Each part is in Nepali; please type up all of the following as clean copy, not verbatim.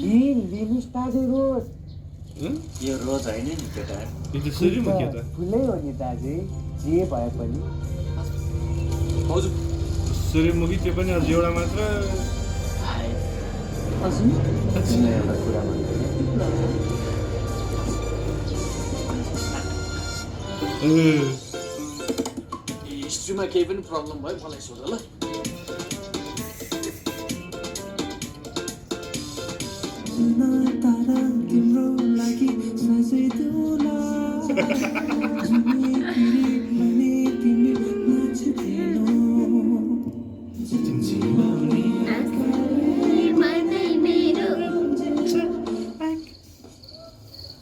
कि लिनुस् दाजु रोज यो रोज होइन नि केटा यो त सूर्यमुखी त फुलै हो नि दाजु जे भए पनि हजुर सूर्यमुखी त्यो पनि अझ एउटा मात्र हजुर एउटा कुरा हिस्ट्रीमा केही पनि प्रब्लम भयो मलाई सोध ल तारा तिम्रो लागि साँझै दुला तिमी नाच्दैनौ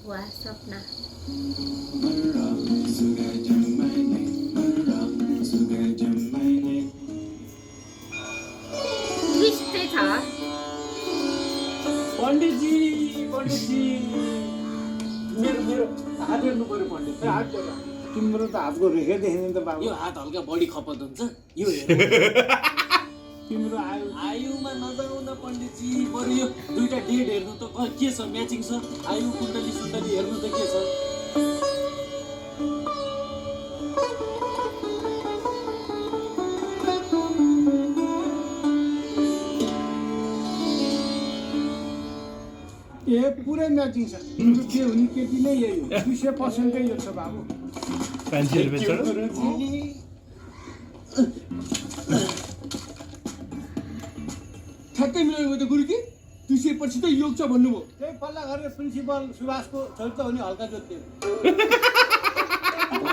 वाह सपना ट्विस्टै छ पण्डितजी मेरो हात हेर्नु पर्यो पण्डित हात तिम्रो त हातको रेखै देख्ने त बाबु यो हात हल्का बढी खपत हुन्छ यो तिम्रो आयुमा नजाऊ न पण्डितजी बरु यो दुईटा डेट हेर्नु त के छ म्याचिङ छ आयु कुण्डली सुण्डली हेर्नु त के छ ए पुरै म्याचिङ छ तिम्रो के हुने केटी नै यही हो 200% यो छ बाबु 500 रुपियाँ छ ठ्याक्कै मिलाउनु भयो त गुरुजी 200 पछि त योग छ भन्नुभयो त्यही पल्ला गरेर प्रिन्सिपल सुभाषको छोरी त हो नि हल्का जोत्यो